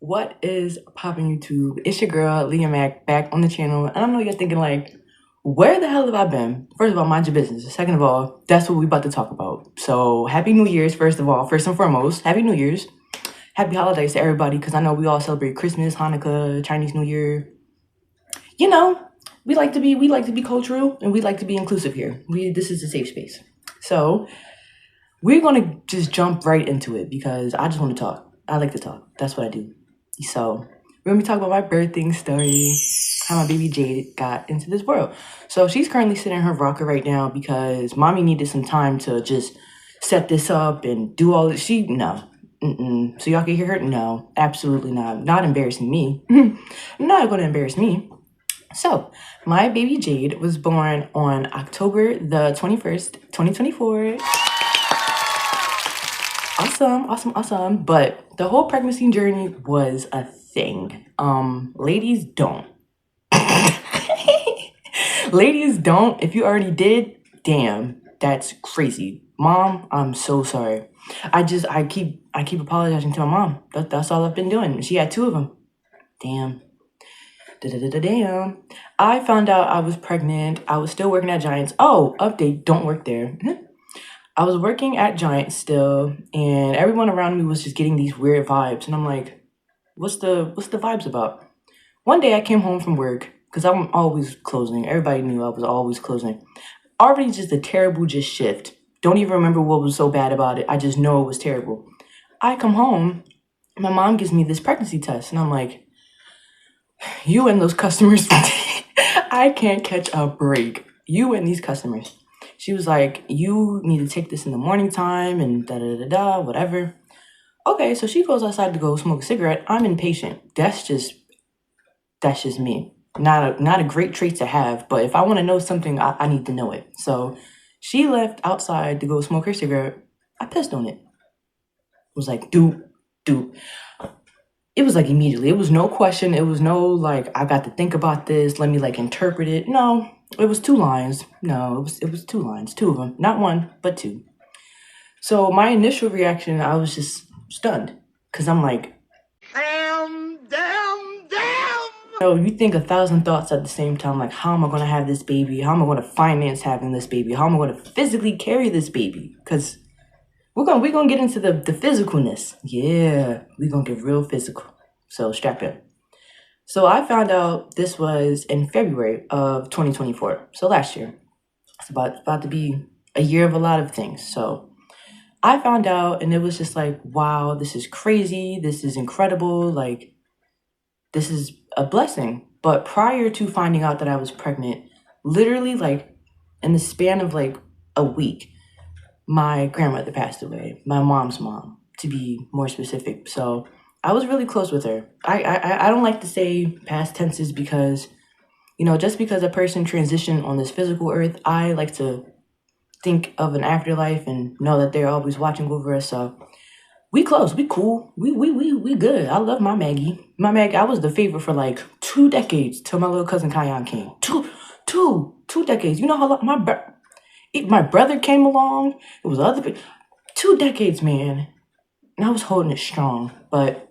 What is popping YouTube? It's your girl, Leah Mac, back on the channel. And I know you're thinking like, where the hell have I been? First of all, mind your business. Second of all, that's what we about to talk about. So happy New Year's, first of all. First and foremost, happy New Year's. Happy holidays to everybody, because I know we all celebrate Christmas, Hanukkah, Chinese New Year. You know, we like to be cultural and we like to be inclusive here. This is a safe space. So we're gonna just jump right into it because I just want to talk. I like to talk. That's what I do. So we're gonna be talking about my birthing story, how my baby Jade got into this world. So she's currently sitting in her rocker right now because mommy needed some time to just set this up and do all this. So y'all can hear her? No, absolutely not. Not embarrassing me. Not gonna embarrass me. So my baby Jade was born on October the 21st, 2024. Awesome. But the whole pregnancy journey was a thing. Ladies don't. Ladies don't. If you already did, damn, that's crazy. Mom, I'm so sorry. I keep apologizing to my mom. That's all I've been doing. She had two of them. Damn. Damn. I found out I was pregnant. I was still working at Giants. Oh, update, don't work there. I was working at Giants still, and everyone around me was just getting these weird vibes. And I'm like, what's the vibes about? One day I came home from work, because I'm always closing. Everybody knew I was always closing. Already just a terrible shift. Don't even remember what was so bad about it. I just know it was terrible. I come home, my mom gives me this pregnancy test, and I'm like, you and those customers, I can't catch a break. You and these customers. She was like, you need to take this in the morning time and da-da-da-da, whatever. Okay, so she goes outside to go smoke a cigarette. I'm impatient. That's just me. Not a great trait to have, but if I want to know something, I need to know it. So she left outside to go smoke her cigarette. I pissed on it. It was like, doop. It was like immediately. It was no question. It was no like, I got to think about this. Let me like interpret it. No, it was two lines. No, it was two lines. Two of them. Not one, but two. So my initial reaction, I was just stunned. Because I'm like, damn. So you think 1,000 thoughts at the same time. Like, how am I going to have this baby? How am I going to finance having this baby? How am I going to physically carry this baby? Because we're gonna get into the physicalness. Yeah, we're gonna get real physical. So strap in. So I found out this was in February of 2024. So last year. It's about to be a year of a lot of things. So I found out and it was just like, wow, this is crazy. This is incredible. Like, this is a blessing. But prior to finding out that I was pregnant, literally like in the span of like a week, my grandmother passed away, my mom's mom, to be more specific. So I was really close with her. I don't like to say past tenses because, just because a person transitioned on this physical earth, I like to think of an afterlife and know that they're always watching over us. So we close, we cool, we good. I love my Maggie. I was the favorite for like 2 decades till my little cousin Kayan came. Two decades. You know how long my brother came along. It was 2 decades, man. And I was holding it strong. But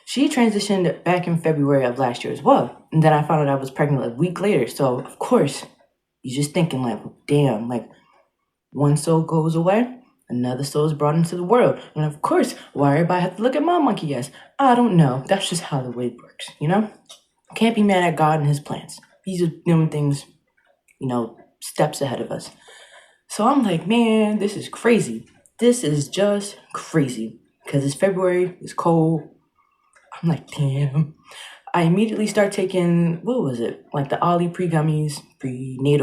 she transitioned back in February of last year as well. And then I found out I was pregnant a week later. So, of course, you're just thinking like, damn, like one soul goes away, another soul is brought into the world. And of course, why everybody have to look at my monkey ass? I don't know. That's just how the way it works, Can't be mad at God and his plans. He's just doing things, steps ahead of us. So I'm like, man, this is crazy. This is just crazy. Because it's February, it's cold. I'm like, damn. I immediately start taking, what was it? Like the Ollie prenatal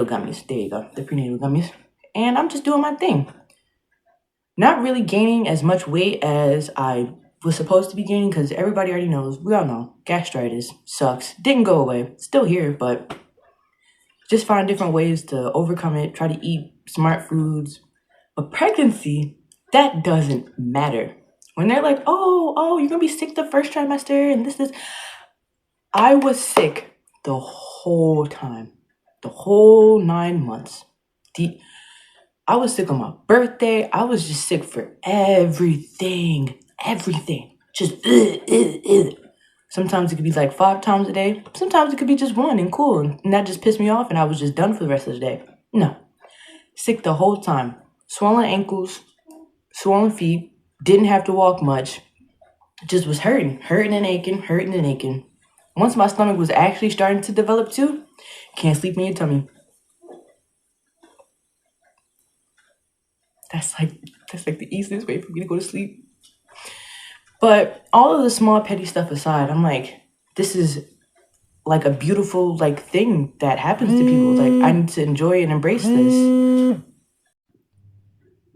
gummies. There you go, the prenatal gummies. And I'm just doing my thing. Not really gaining as much weight as I was supposed to be gaining because everybody already knows, we all know, gastritis sucks. Didn't go away. Still here, but just find different ways to overcome it. Try to eat smart foods. But pregnancy, that doesn't matter. When they're like, oh, you're going to be sick the first trimester and this. I was sick the whole time. The whole 9 months. I was sick on my birthday. I was just sick for everything. Just, Sometimes it could be like 5 times a day. Sometimes it could be just one and cool. And that just pissed me off and I was just done for the rest of the day. No. Sick the whole time. Swollen ankles, swollen feet, didn't have to walk much. Just was hurting and aching. Once my stomach was actually starting to develop too, can't sleep in your tummy. That's like the easiest way for me to go to sleep. But all of the small petty stuff aside, I'm like, this is like a beautiful like thing that happens to people. Like I need to enjoy and embrace this.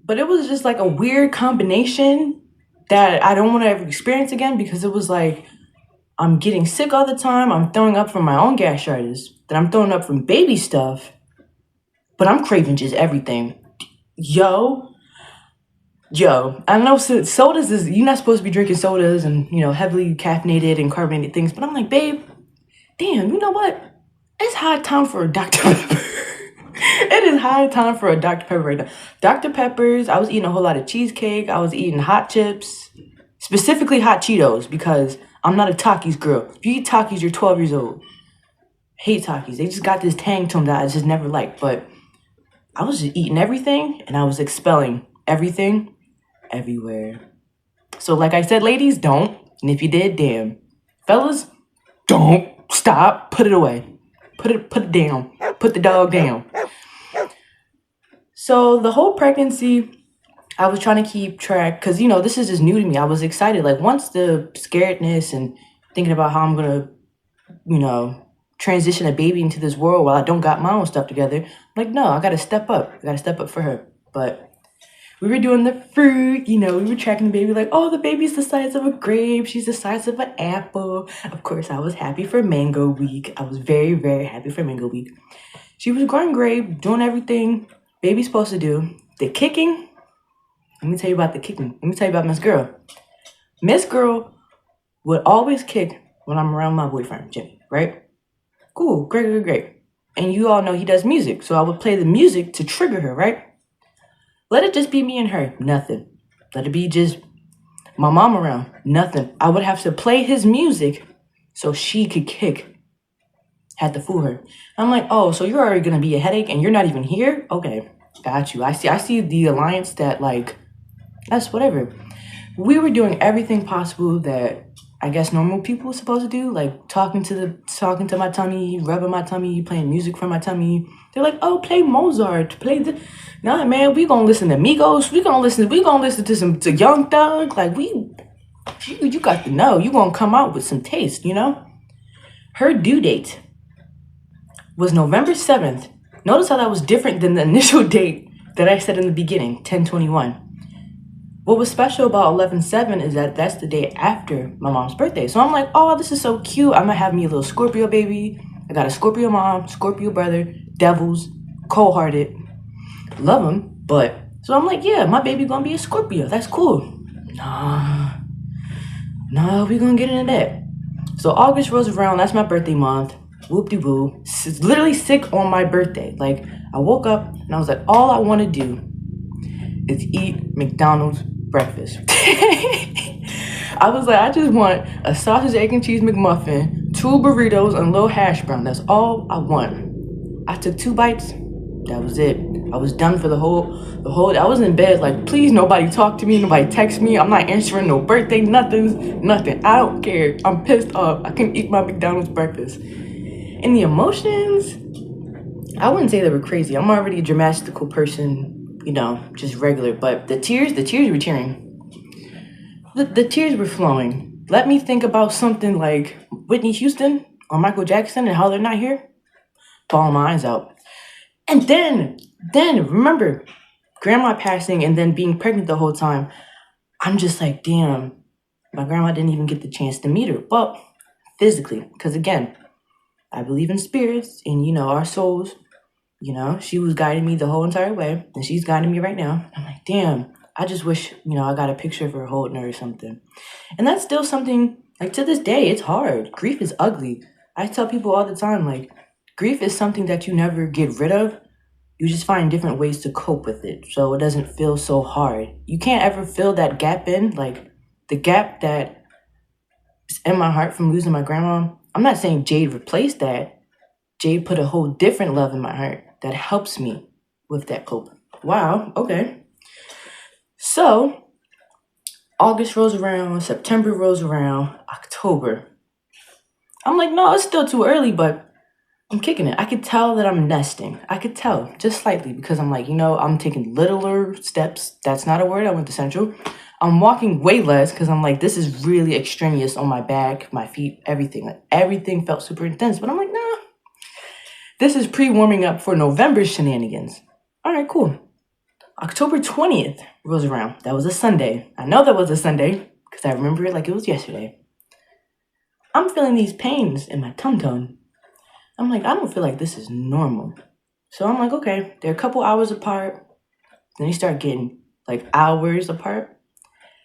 But it was just like a weird combination that I don't want to ever experience again because it was like I'm getting sick all the time. I'm throwing up from my own gastritis. Then I'm throwing up from baby stuff. But I'm craving just everything. Yo, I know sodas is, you're not supposed to be drinking sodas and, heavily caffeinated and carbonated things. But I'm like, babe, damn, you know what? It's high time for a Dr. Pepper. It is high time for a Dr. Pepper right now. Dr. Peppers, I was eating a whole lot of cheesecake. I was eating hot chips, specifically hot Cheetos, because I'm not a Takis girl. If you eat Takis, you're 12 years old. Hate Takis. They just got this tang to them that I just never liked. But I was just eating everything, and I was expelling everything everywhere. So like I said, ladies, don't. And if you did, damn. Fellas, don't. Stop. Put it away. Put it down. Put the dog down. So the whole pregnancy, I was trying to keep track because, this is just new to me. I was excited. Like once the scaredness and thinking about how I'm going to, transition a baby into this world while I don't got my own stuff together. I'm like, no, I got to step up. I got to step up for her. But we were doing the fruit, we were tracking the baby like, oh, the baby's the size of a grape. She's the size of an apple. Of course, I was happy for Mango Week. I was very, very happy for Mango Week. She was growing great, doing everything baby's supposed to do. The kicking, let me tell you about the kicking. Let me tell you about Miss Girl. Miss Girl would always kick when I'm around my boyfriend, Jimmy, right? Cool, great. And you all know he does music, so I would play the music to trigger her, right? Let it just be me and her. Nothing. Let it be just my mom around. Nothing. I would have to play his music so she could kick. Had to fool her. I'm like, oh, so you're already going to be a headache and you're not even here? Okay, got you. I see the alliance that, like, that's whatever. We were doing everything possible that I guess normal people are supposed to do, like talking to my tummy, rubbing my tummy, playing music from my tummy. They're like, oh, play Mozart, play the. Nah, man, we gonna listen to Migos. We gonna listen to Young Thug. Like you got to know. You gonna come out with some taste, Her due date was November 7th. Notice how that was different than the initial date that I said in the beginning, 10/21. What was special about 11/7 is that that's the day after my mom's birthday. So I'm like, oh, this is so cute. I'm gonna have me a little Scorpio baby. I got a Scorpio mom, Scorpio brother, devils, cold-hearted. Love them, but... So I'm like, yeah, my baby gonna be a Scorpio. That's cool. Nah, we gonna get into that. So August rolls around. That's my birthday month. Whoop-de-woo. Literally sick on my birthday. Like, I woke up and I was like, all I want to do is eat McDonald's breakfast. I was like, I just want a sausage, egg, and cheese McMuffin, 2 burritos, and a little hash brown. That's all I want. I took 2 bites. That was it. I was done for the whole. I was in bed like, please, nobody talk to me, nobody text me. I'm not answering no birthday, nothing. I don't care. I'm pissed off. I couldn't eat my McDonald's breakfast. And the emotions, I wouldn't say they were crazy. I'm already a dramatical person. Just regular. But the tears were tearing. The tears were flowing. Let me think about something like Whitney Houston or Michael Jackson and how they're not here. Bawling my eyes out. And then remember, grandma passing and then being pregnant the whole time. I'm just like, damn, my grandma didn't even get the chance to meet her. Well, physically, because again, I believe in spirits and, our souls. She was guiding me the whole entire way, and she's guiding me right now. I'm like, damn, I just wish, I got a picture of her holding her or something. And that's still something, like, to this day, it's hard. Grief is ugly. I tell people all the time, like, grief is something that you never get rid of. You just find different ways to cope with it so it doesn't feel so hard. You can't ever fill that gap in, like, the gap that in my heart from losing my grandma, I'm not saying Jade replaced that. Jade put a whole different love in my heart that helps me with that cope. Wow, okay. So, August rolls around, September rolls around, October. I'm like, no, it's still too early, but I'm kicking it. I could tell that I'm nesting. I could tell just slightly because I'm like, I'm taking littler steps. That's not a word. I went to Central. I'm walking way less because I'm like, this is really extraneous on my back, my feet, everything. Like everything felt super intense. But I'm like, nah, this is pre-warming up for November shenanigans. All right, cool. October 20th rolls around. That was a Sunday. I know that was a Sunday because I remember it like it was yesterday. I'm feeling these pains in my tum-tum. I'm like, I don't feel like this is normal. So I'm like, okay, they're a couple hours apart. Then they start getting like hours apart,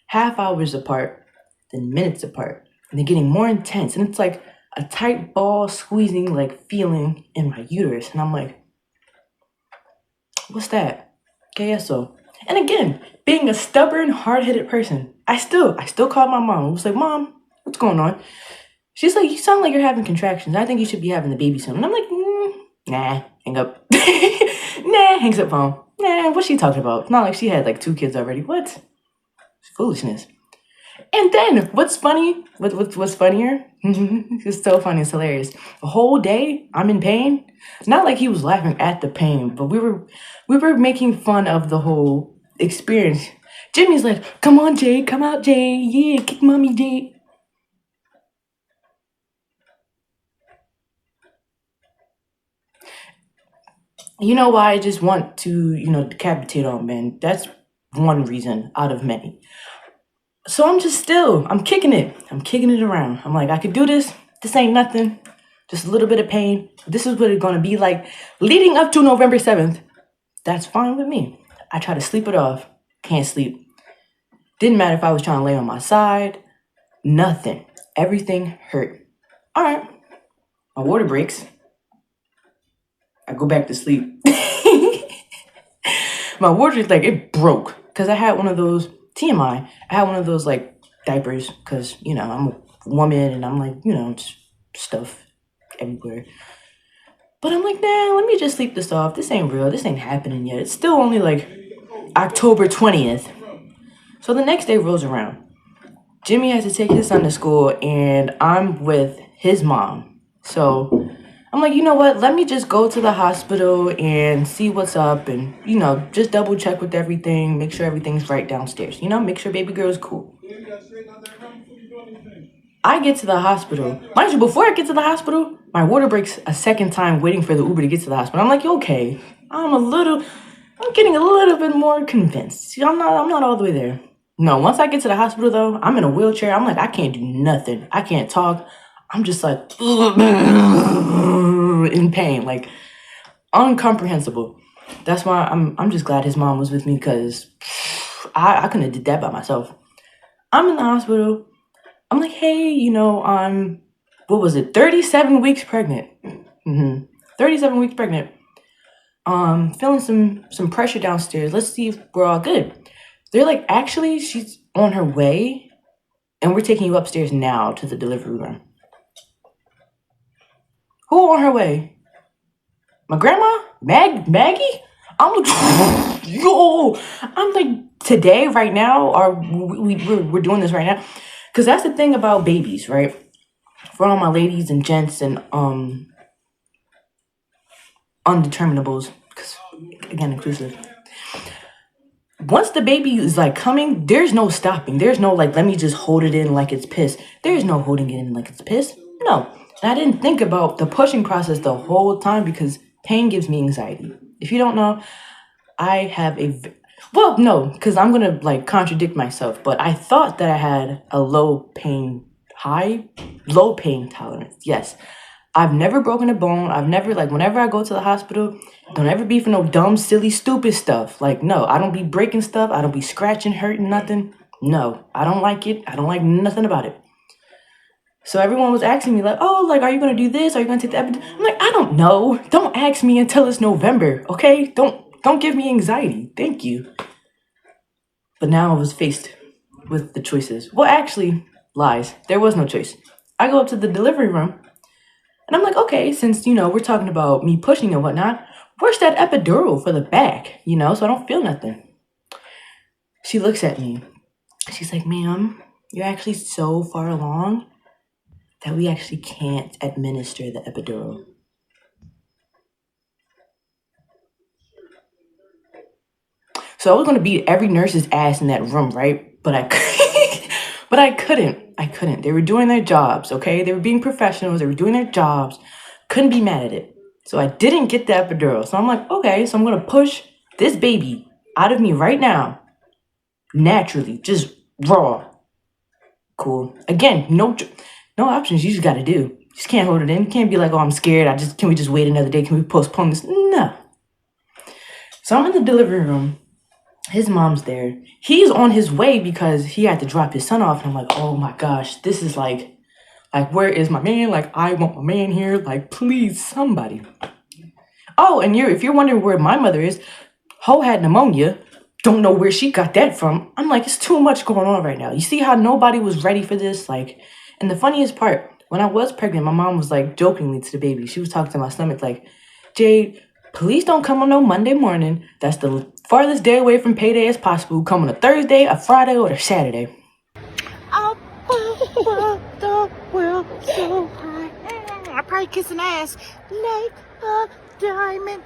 half hours apart, then minutes apart. And they're getting more intense. And it's like a tight ball squeezing like feeling in my uterus. And I'm like, what's that? KSO. And again, being a stubborn, hard-headed person, I still called my mom. I was like, Mom, what's going on? She's like, you sound like you're having contractions. I think you should be having the baby soon. And I'm like, nah, hang up. Nah, hangs up phone. Nah, what's she talking about? It's not like she had like 2 kids already. What? It's foolishness. And then what's funny? What's funnier? It's so funny. It's hilarious. The whole day I'm in pain. Not like he was laughing at the pain, but we were making fun of the whole experience. Jimmy's like, come on, Jay, come out, Jay. Yeah, kick mommy, Jay. You know why I just want to, decapitate all men? That's one reason out of many. So I'm kicking it. I'm kicking it around. I'm like, I could do this. This ain't nothing. Just a little bit of pain. This is what it's going to be like leading up to November 7th. That's fine with me. I try to sleep it off. Can't sleep. Didn't matter if I was trying to lay on my side. Nothing. Everything hurt. All right. My water breaks. I go back to sleep. My water, like, it broke. Because I had one of those, TMI, I had one of those, like, diapers. Because, I'm a woman and I'm like, just stuff everywhere. But I'm like, nah, let me just sleep this off. This ain't real. This ain't happening yet. It's still only, like, October 20th. So the next day rolls around. Jimmy has to take his son to school, and I'm with his mom. So I'm like, you know what? Let me just go to the hospital and see what's up and, just double check with everything, make sure everything's right downstairs. Make sure baby girl's cool. I get to the hospital. Mind you, before I get to the hospital, my water breaks a second time waiting for the Uber to get to the hospital. I'm like, okay, I'm getting a little bit more convinced. See, I'm not all the way there. No, once I get to the hospital though, I'm in a wheelchair. I'm like, I can't do nothing. I can't talk. I'm just like in pain, like incomprehensible. That's why I'm just glad his mom was with me because I couldn't have did that by myself. I'm in the hospital. I'm like, hey, I'm, what was it? 37 weeks pregnant. 37 weeks pregnant. Feeling some pressure downstairs. Let's see if we're all good. They're like, actually, she's on her way, and we're taking you upstairs now to the delivery room. Who on her way? My grandma? Maggie? I'm like, yo! I'm like, today, right now, or we're doing this right now? Because that's the thing about babies, right? For all my ladies and gents and undeterminables, because, again, inclusive. Once the baby is like coming, there's no stopping. There's no like, let me just hold it in like it's piss. There's no holding it in like it's piss. No. And I didn't think about the pushing process the whole time because pain gives me anxiety. If you don't know, I have no, because I'm going to like contradict myself, but I thought that I had a low pain tolerance. Yes. I've never broken a bone. I've never, like, whenever I go to the hospital, don't ever be for no dumb, silly, stupid stuff. Like, no, I don't be breaking stuff. I don't be scratching, hurting, nothing. No, I don't like it. I don't like nothing about it. So everyone was asking me, like, oh, like, are you going to do this? Are you going to take the epidural? I'm like, I don't know. Don't ask me until it's November, okay? Don't give me anxiety. Thank you. But now I was faced with the choices. Well, actually, Lies. There was no choice. I go up to the delivery room and I'm like, okay, since, we're talking about me pushing and whatnot, where's that epidural for the back, so I don't feel nothing. She looks at me. She's like, ma'am, you're actually so far along that we actually can't administer the epidural. So I was going to beat every nurse's ass in that room, right? But I couldn't. They were doing their jobs, okay? They were being professionals. They were doing their jobs. Couldn't be mad at it. So I didn't get the epidural. So I'm like, okay, so I'm going to push this baby out of me right now. Naturally, just raw. Cool. Again, no options. You just got to do. You just can't hold it in. You can't be like, oh, I'm scared. Can we just wait another day? Can we postpone this? No. So I'm in the delivery room. His mom's there. He's on his way because he had to drop his son off. And I'm like, oh my gosh, this is like, where is my man? Like, I want my man here. Like, please, somebody. Oh, and if you're wondering where my mother is, Ho had pneumonia. Don't know where she got that from. I'm like, it's too much going on right now. You see how nobody was ready for this? Like, and the funniest part, when I was pregnant, my mom was like jokingly to the baby. She was talking to my stomach like, Jade, please don't come on no Monday morning. That's the farthest day away from payday as possible. Come on a Thursday, a Friday, or a Saturday. Up above the world so high. I probably kiss an ass like a diamond.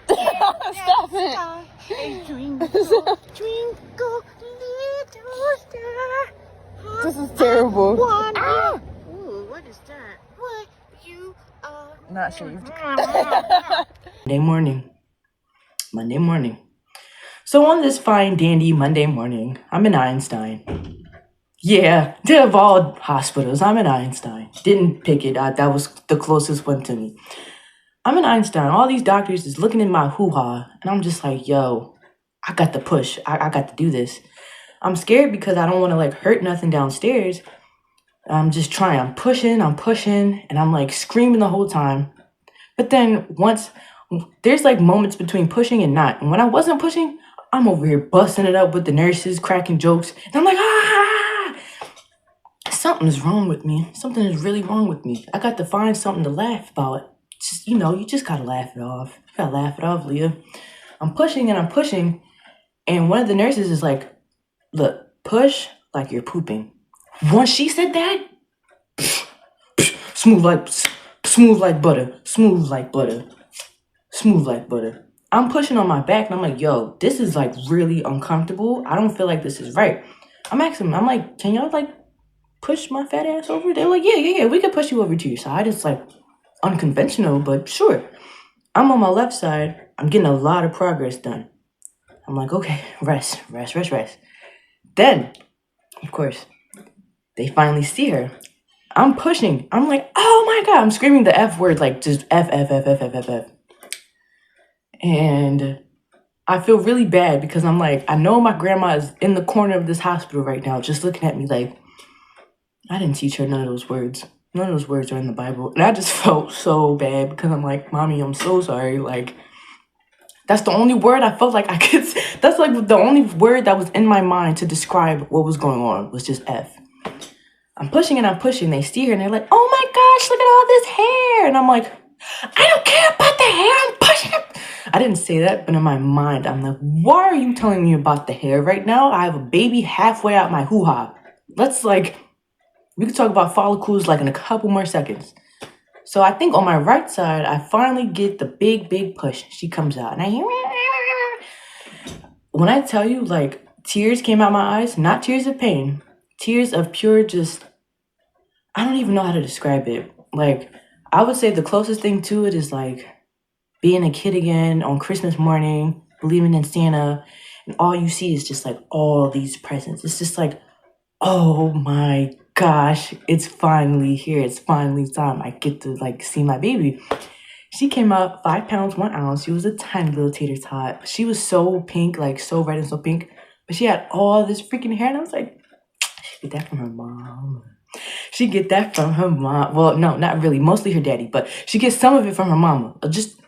Stop it. A twinkle, twinkle, little star. This is terrible. Ooh, what is that? What you are? Not shaved. Monday morning. So on this fine dandy Monday morning, I'm in Einstein. Yeah, of all hospitals, I'm in Einstein. Didn't pick it. That was the closest one to me. I'm in Einstein. All these doctors is looking at my hoo-ha, and I'm just like, yo, I got to push. I got to do this. I'm scared because I don't want to like hurt nothing downstairs. I'm just trying. I'm pushing, and I'm like screaming the whole time. But then there's like moments between pushing and not. And when I wasn't pushing, I'm over here busting it up with the nurses, cracking jokes. And I'm like, something is wrong with me. Something is really wrong with me. I got to find something to laugh about. Just, you just got to laugh it off. You got to laugh it off, Leah. I'm pushing. And one of the nurses is like, look, push like you're pooping. Once she said that, smooth like butter. I'm pushing on my back and I'm like, yo, this is like really uncomfortable. I don't feel like this is right. I'm asking, I'm like, can y'all like push my fat ass over? They're like, yeah, we can push you over to your side. It's like unconventional, but sure. I'm on my left side. I'm getting a lot of progress done. I'm like, okay, rest. Then, of course, they finally see her. I'm pushing. I'm like, oh my God. I'm screaming the F word, like just F. And I feel really bad because I'm like, I know my grandma is in the corner of this hospital right now, just looking at me like, I didn't teach her none of those words. None of those words are in the Bible. And I just felt so bad because I'm like, Mommy, I'm so sorry. Like, that's the only word I felt like I could. That's like the only word that was in my mind to describe what was going on was just F. I'm pushing. They see her and they're like, oh my gosh, look at all this hair. And I'm like, I don't care about the hair. I'm pushing it. I didn't say that, but in my mind, I'm like, why are you telling me about the hair right now? I have a baby halfway out my hoo-ha. We could talk about follicles like in a couple more seconds. So I think on my right side, I finally get the big push. She comes out and I hear, when I tell you, like, tears came out my eyes, not tears of pain, tears of pure just, I don't even know how to describe it. Like, I would say the closest thing to it is like being a kid again on Christmas morning, believing in Santa, and all you see is just like all these presents. It's just like, oh my gosh, it's finally here. It's finally time. I get to like see my baby. She came out 5 pounds, 1 ounce. She was a tiny little tater tot. She was so pink, like so red and so pink. But she had all this freaking hair. And I was like, she get that from her mom. Well, no, not really. Mostly her daddy. But she gets some of it from her mama. Just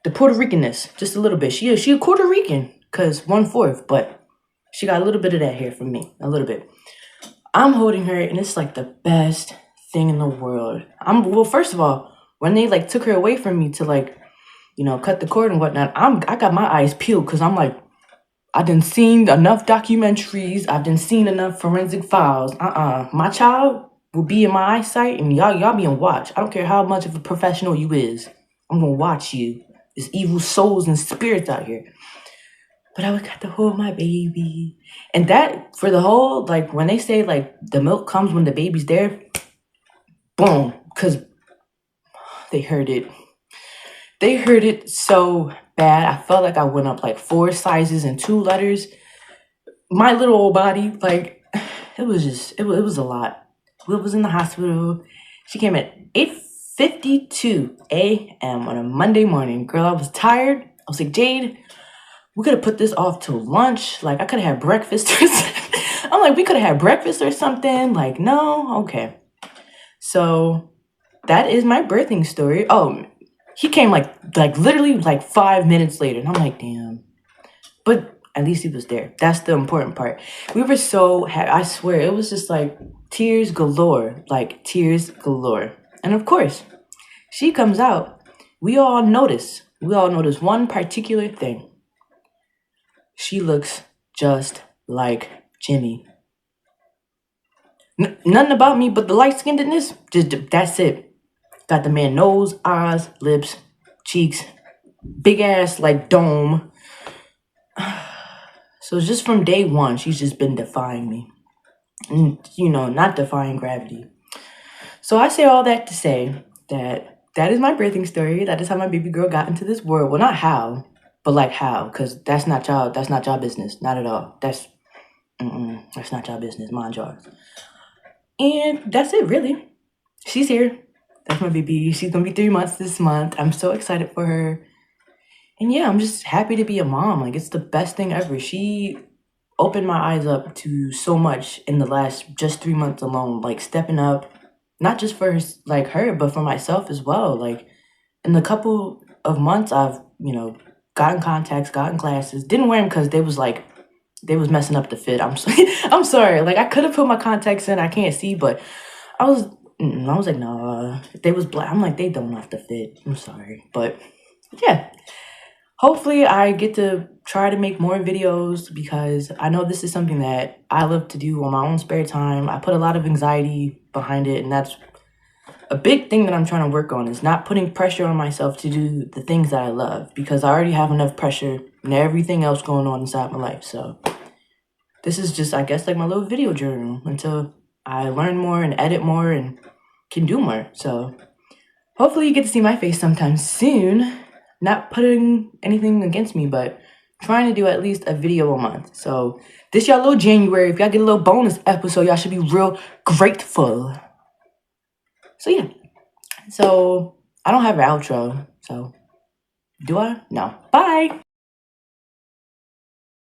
the Puerto Ricanness. Just a little bit. She a Puerto Rican. Because 1/4. But she got a little bit of that hair from me. A little bit. I'm holding her, and it's like the best thing in the world. Well, first of all, when they like took her away from me to like, cut the cord and whatnot, I got my eyes peeled because I'm like, I done seen enough documentaries. I've done seen enough forensic files. My child will be in my eyesight, and y'all being watched. I don't care how much of a professional you is. I'm gonna watch you. There's evil souls and spirits out here. But I would got to hold my baby. And that, for the whole, like, when they say, like, the milk comes when the baby's there, boom, because they heard it. They heard it so bad. I felt like I went up, like, 4 sizes and 2 letters. My little old body, like, it was a lot. Will was in the hospital. She came at 8:52 a.m. on a Monday morning. Girl, I was tired. I was like, Jade, we could have put this off till lunch. Like, I could have had breakfast or something. I'm like, we could have had breakfast or something. Like, no? Okay. So, that is my birthing story. Oh, he came like literally like 5 minutes later. And I'm like, damn. But at least he was there. That's the important part. We were so happy. I swear, it was just like tears galore. Like, tears galore. And of course, she comes out. We all notice one particular thing. She looks just like Jimmy. Nothing about me but the light-skinnedness. Just that's it. Got the man nose, eyes, lips, cheeks, big ass like dome. So just from day one, she's just been defying me. And, not defying gravity. So I say all that to say that is my birthing story. That is how my baby girl got into this world. Well, not how, but like how, because that's not y'all business. Not at all. That's not y'all business. Mind yours. And that's it, really. She's here. That's my baby. She's gonna be 3 months this month. I'm so excited for her. And yeah, I'm just happy to be a mom. Like, it's the best thing ever. She opened my eyes up to so much in the last just 3 months alone. Like, stepping up, not just for like her, but for myself as well. Like, in the couple of months, I've gotten contacts, gotten glasses. Didn't wear them because they was messing up the fit. I'm sorry. Like, I could have put my contacts in. I can't see, but I was like, nah. They was black. I'm like, they don't have to fit. I'm sorry, but yeah. Hopefully, I get to try to make more videos because I know this is something that I love to do on my own spare time. I put a lot of anxiety behind it, and that's a big thing that I'm trying to work on, is not putting pressure on myself to do the things that I love, because I already have enough pressure and everything else going on inside my life. So this is just, I guess, like my little video journal until I learn more and edit more and can do more. So hopefully you get to see my face sometime soon. Not putting anything against me, but trying to do at least a video a month. So this y'all little January, if y'all get a little bonus episode, y'all should be real grateful. So yeah. So I don't have an outro. So do I? No. Bye.